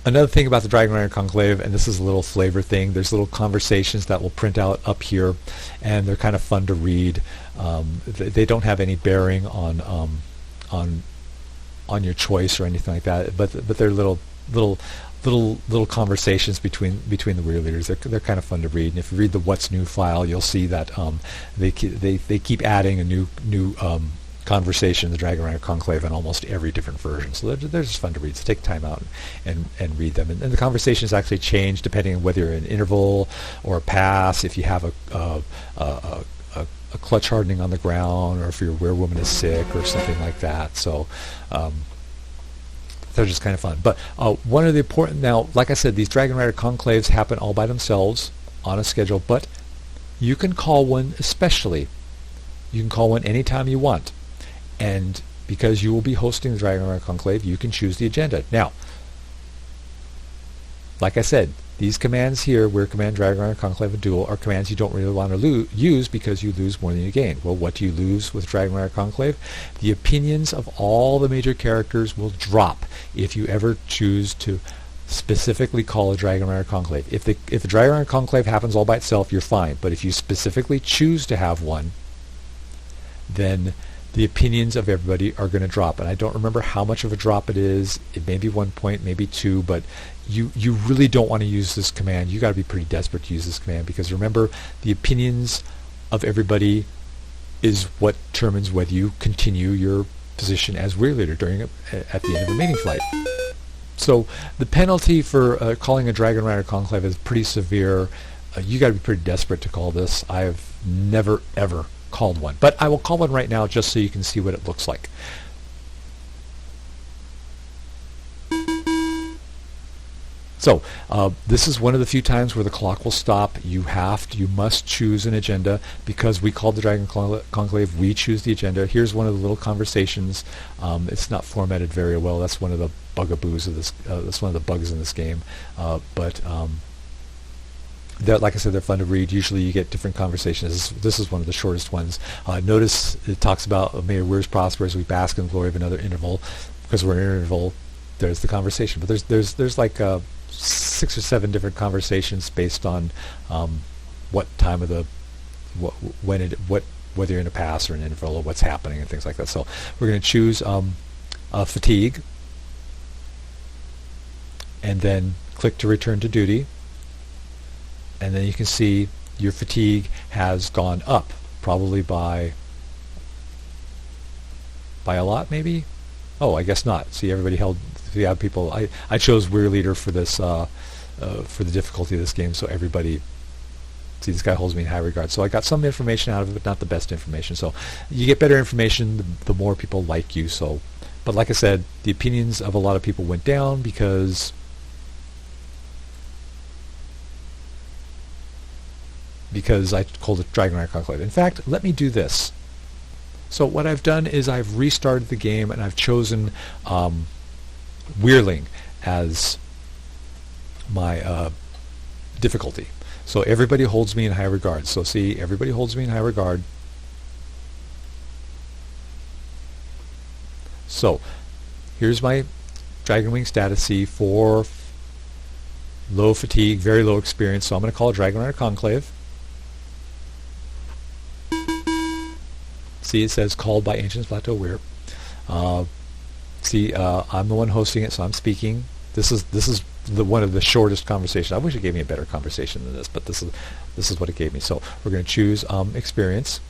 Another thing about the Dragonrider Conclave, and this is a little flavor thing, there's little conversations that will print out up here, and they're kind of fun to read. They don't have any bearing on your choice or anything like that, but they're little conversations between the weird leaders. They're kind of fun to read, and if you read the What's New file, you'll see that they keep adding a new conversation in the Dragonrider Conclave in almost every different version. So they're just fun to read. So take time out and read them. And the conversations actually change depending on whether you're in an interval or a pass, if you have a clutch hardening on the ground, or if your werewoman is sick or something like that. So they're just kind of fun. But one of the important, now, like I said, these Dragonrider Conclaves happen all by themselves on a schedule, but you can call one especially. You can call one anytime you want. And because you will be hosting the Dragonrider Conclave, you can choose the agenda. Now, like I said, these commands here, where command Dragonrider Conclave and Duel, are commands you don't really want to use because you lose more than you gain. Well, what do you lose with Dragonrider Conclave? The opinions of all the major characters will drop if you ever choose to specifically call a Dragonrider Conclave. If the Dragonrider Conclave happens all by itself, you're fine. But if you specifically choose to have one, then the opinions of everybody are going to drop. And I don't remember how much of a drop it is. It may be 1 point, maybe 2, but you really don't want to use this command. You got to be pretty desperate to use this command, because remember, the opinions of everybody is what determines whether you continue your position as weird leader at the end of a mating flight. So the penalty for calling a Dragonrider Conclave is pretty severe. You got to be pretty desperate to call this. I've never ever called one, but I will call one right now just so you can see what it looks like. So this is one of the few times where the clock will stop. You must choose an agenda, because we called the Dragon Conclave. We choose the agenda. Here's one of the little conversations. It's not formatted very well. That's one of the bugaboos of this. That's one of the bugs in this game. But like I said, they're fun to read. Usually you get different conversations. This is one of the shortest ones. Notice it talks about, may your weirs prosper as we bask in the glory of another interval. Because we're in an interval, there's the conversation. But there's like 6 or 7 different conversations based on what time of the, whether you're in a pass or an interval, or what's happening and things like that. So we're going to choose fatigue, and then click to return to duty. And then you can see your fatigue has gone up, probably by a lot, maybe. Oh, I guess not. See, everybody held. See, I have people. I chose Weird Leader for this for the difficulty of this game, so everybody. See, this guy holds me in high regard. So I got some information out of it, but not the best information. So you get better information, the more people like you. So, but like I said, the opinions of a lot of people went down because I called it Dragonrider Conclave. In fact, let me do this. So what I've done is I've restarted the game, and I've chosen Weirling as my difficulty. So everybody holds me in high regard. So see, everybody holds me in high regard. So here's my Dragonwing status. See, 4, low fatigue, very low experience. So I'm going to call it Dragonrider Conclave. See, it says called by Ancients Plateau Weir. See, I'm the one hosting it, so I'm speaking. This is one of the shortest conversations. I wish it gave me a better conversation than this, but this is what it gave me. So we're going to choose experience.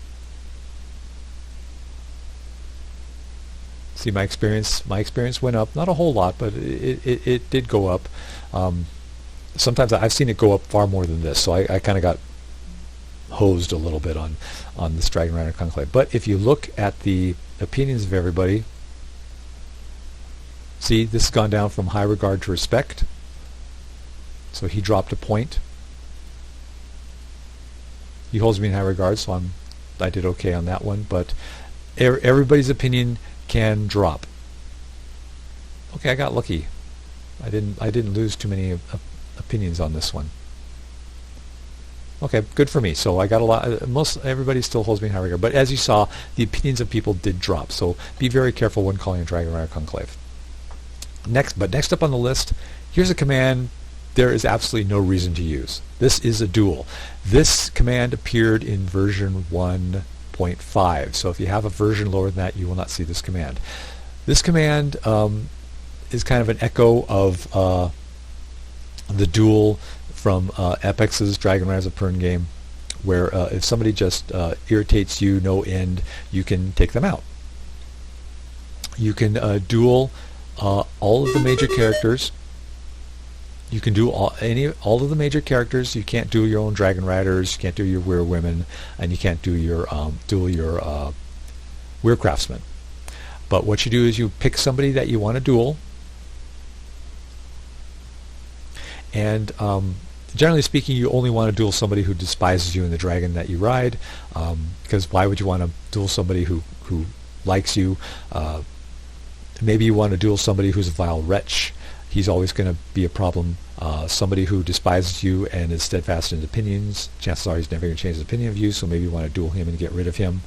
See, my experience went up, not a whole lot, but it did go up. Sometimes I've seen it go up far more than this, so I kind of got hosed a little bit on this Dragonrider Conclave. But if you look at the opinions of everybody, see, this has gone down from high regard to respect. So he dropped a point. He holds me in high regard, so I did okay on that one. But everybody's opinion can drop. Okay, I got lucky. I didn't lose too many opinions on this one. Okay, good for me. So I got a lot. Everybody still holds me in high regard, but as you saw, the opinions of people did drop. So be very careful when calling a Dragonrider Conclave. Next up on the list, here's a command there is absolutely no reason to use. This is a duel. This command appeared in version 1.5. So if you have a version lower than that, you will not see this command. This command is kind of an echo of the duel from Epex's Dragonriders of Pern game, where if somebody just irritates you no end, you can take them out. You can duel all of the major characters. You can do all of the major characters. You can't duel your own Dragon Riders. You can't do your Weir Women, and you can't do your duel your Weir Craftsmen. But what you do is you pick somebody that you want to duel, and generally speaking, you only want to duel somebody who despises you and the dragon that you ride, because why would you want to duel somebody who likes you? Maybe you want to duel somebody who's a vile wretch. He's always going to be a problem. Somebody who despises you and is steadfast in his opinions, chances are he's never going to change his opinion of you, so maybe you want to duel him and get rid of him.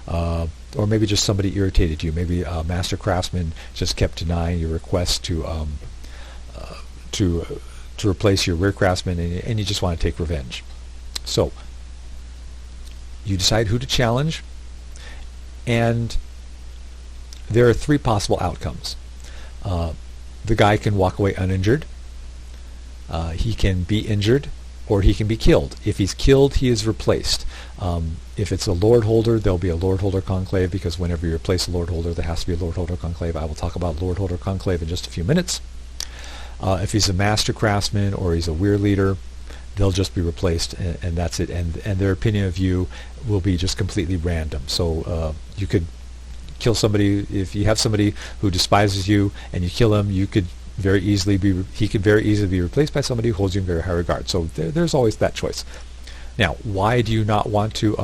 Or maybe just somebody irritated you. Maybe a master craftsman just kept denying your request to replace your Weir Craftsman, and you just want to take revenge. So you decide who to challenge, and there are three possible outcomes. The guy can walk away uninjured, he can be injured, or he can be killed. If he's killed, he is replaced. If it's a Lord Holder, there'll be a Lord Holder Conclave, because whenever you replace a Lord Holder, there has to be a Lord Holder Conclave. I will talk about Lord Holder Conclave in just a few minutes. If he's a Master Craftsman or he's a Weir Leader, they'll just be replaced, and that's it. And their opinion of you will be just completely random. So you could kill somebody. If you have somebody who despises you and you kill him, he could very easily be replaced by somebody who holds you in very high regard. So there's always that choice. Now, why do you not want to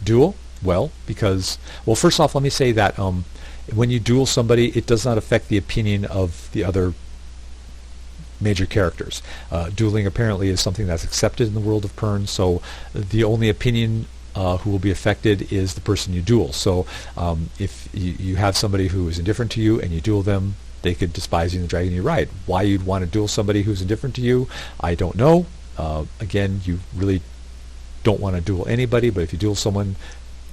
duel? Well, first off, let me say that when you duel somebody, it does not affect the opinion of the other major characters. Dueling apparently is something that's accepted in the world of Pern, so the only opinion who will be affected is the person you duel. So if you have somebody who is indifferent to you and you duel them, they could despise you in the dragon you ride. Why you'd want to duel somebody who's indifferent to you, I don't know. Again, you really don't want to duel anybody, but if you duel someone,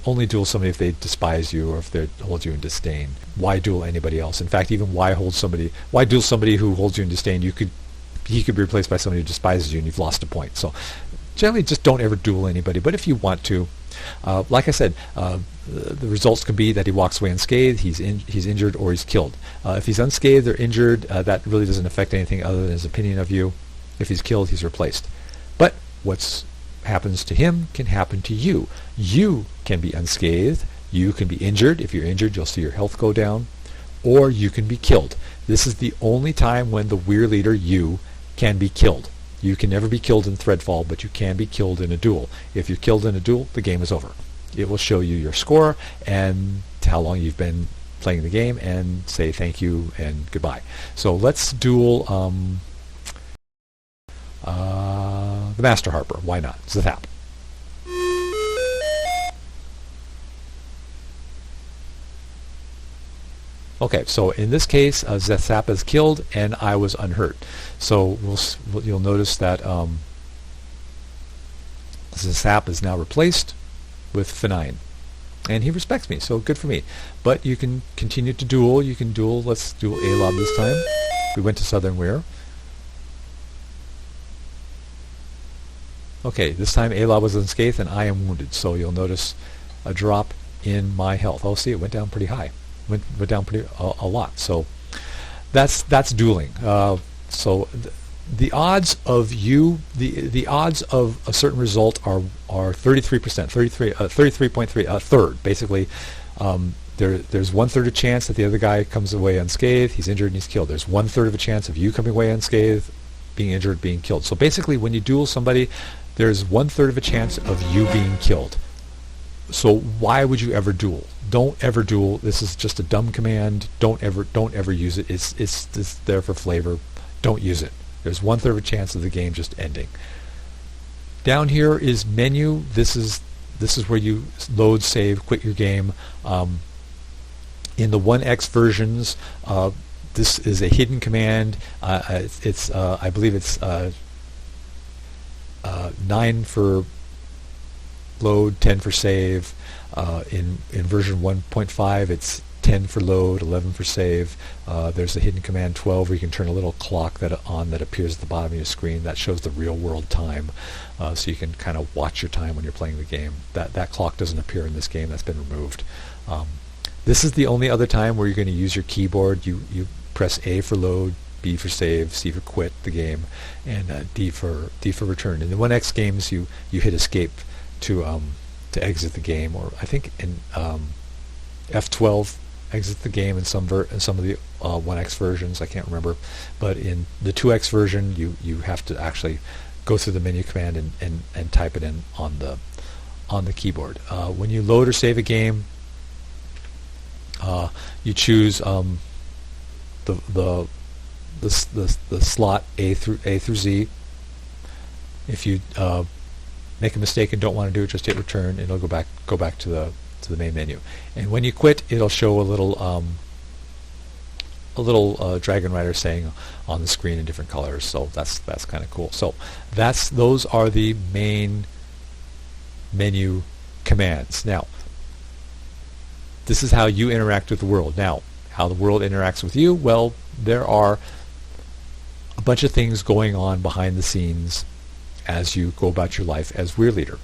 only duel somebody if they despise you or if they hold you in disdain. Why duel anybody else? In fact, even why duel somebody who holds you in disdain? He could be replaced by somebody who despises you, and you've lost a point. So generally, just don't ever duel anybody. But if you want to, like I said, the results could be that he walks away unscathed, he's injured, or he's killed. If he's unscathed or injured, that really doesn't affect anything other than his opinion of you. If he's killed, he's replaced. But what happens to him can happen to you. You can be unscathed, you can be injured. If you're injured, you'll see your health go down, or you can be killed. This is the only time when the Weir Leader, you, can be killed. You can never be killed in Threadfall, but you can be killed in a duel. If you're killed in a duel, the game is over. It will show you your score and how long you've been playing the game and say thank you and goodbye. So let's duel the Master Harper. Why not? Zathap. Okay, so in this case, Zathap is killed and I was unhurt. So you'll notice that Zathap is now replaced with Finine. And he respects me, so good for me. But you can continue to duel. You can duel. Let's duel Alob this time. We went to Southern Weir. Okay, this time Alob was unscathed and I am wounded. So you'll notice a drop in my health. Oh, see, it went down pretty high. Went down a lot. So that's dueling. So the odds of the odds of a certain result are 33%, 33.3, a third basically. There's 1/3 a chance that the other guy comes away unscathed, he's injured and he's killed. There's 1/3 of a chance of you coming away unscathed, being injured, being killed. So basically, when you duel somebody, there's 1/3 of a chance of you being killed. So why would you ever duel? Don't ever duel. This is just a dumb command. Don't ever use it. It's there for flavor. Don't use it. There's 1/3 of a chance of the game just ending. Down here is menu. This is where you load, save, quit your game. In the 1X versions, this is a hidden command. It's I believe it's 9 for load, 10 for save. In version 1.5, it's 10 for load, 11 for save. There's a hidden command 12 where you can turn a little clock that appears at the bottom of your screen that shows the real world time, so you can kind of watch your time when you're playing the game. That clock doesn't appear in this game. That's been removed. This is the only other time where you're going to use your keyboard. You press A for load, B for save, C for quit the game, and D for return. In the 1X games, you hit escape to exit the game, or I think in F12 exit the game in some of the 1X versions. I can't remember, but in the 2X version, you have to actually go through the menu command and type it in on the keyboard. When you load or save a game, you choose the slot A through Z. If you make a mistake and don't want to do it, just hit return, and it'll go back to the main menu. And when you quit, it'll show a little Dragonrider saying on the screen in different colors. So that's kind of cool. So those are the main menu commands. Now, this is how you interact with the world. Now, how the world interacts with you? Well, there are a bunch of things going on behind the scenes as you go about your life as Weir Leader.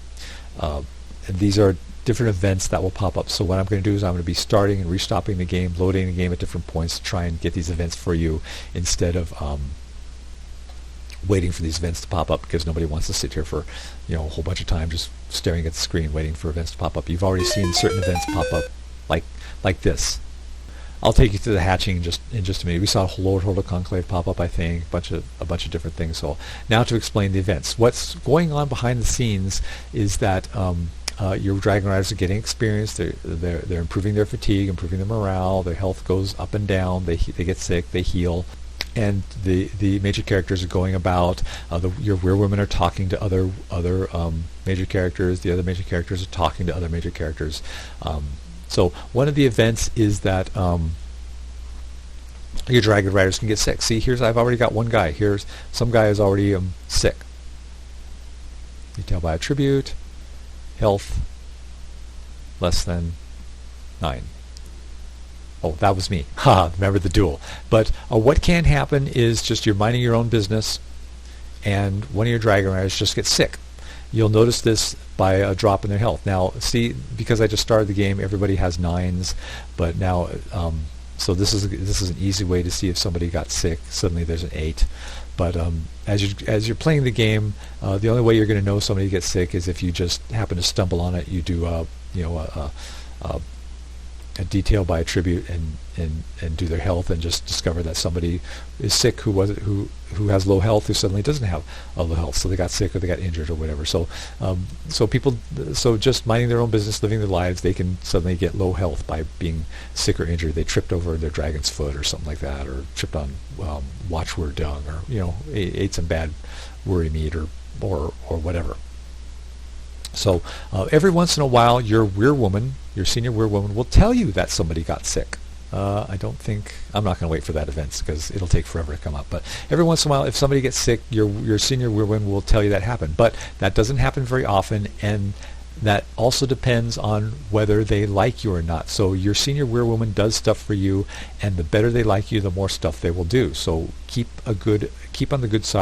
And these are different events that will pop up. So what I'm going to do is I'm going to be starting and restopping the game, loading the game at different points to try and get these events for you, instead of waiting for these events to pop up, because nobody wants to sit here for a whole bunch of time just staring at the screen waiting for events to pop up. You've already seen certain events pop up like this. I'll take you through the hatching in just a minute. We saw Lord Holder Conclave pop up, I think, a bunch of different things. So now to explain the events. What's going on behind the scenes is that your Dragon Riders are getting experience. They're improving their fatigue, improving their morale. Their health goes up and down. They get sick. They heal. And the major characters are going about. Your werewomen are talking to other major characters. The other major characters are talking to other major characters. So one of the events is that your Dragon Riders can get sick. See, I've already got one guy. Here's some guy is already sick. Detail by attribute. Health less than 9. Oh, that was me. Ha! Remember the duel. But what can happen is just you're minding your own business, and one of your Dragon Riders just gets sick. You'll notice this by a drop in their health. Now, see, because I just started the game, everybody has 9s, but now, so this is an easy way to see if somebody got sick. Suddenly, there's an 8. But as you're playing the game, the only way you're going to know somebody gets sick is if you just happen to stumble on it. You do a detail by attribute and do their health, and just discover that somebody is sick who has low health, who suddenly doesn't have low health, so they got sick or they got injured or whatever. So so just minding their own business, living their lives, they can suddenly get low health by being sick or injured. They tripped over their dragon's foot or something like that, or tripped on watchword dung, or ate some bad worry meat or whatever. So every once in a while, your senior werewoman will tell you that somebody got sick. I'm not going to wait for that event because it'll take forever to come up. But every once in a while, if somebody gets sick, your senior werewoman will tell you that happened. But that doesn't happen very often, and that also depends on whether they like you or not. So your senior werewoman does stuff for you, and the better they like you, the more stuff they will do. So keep on the good side.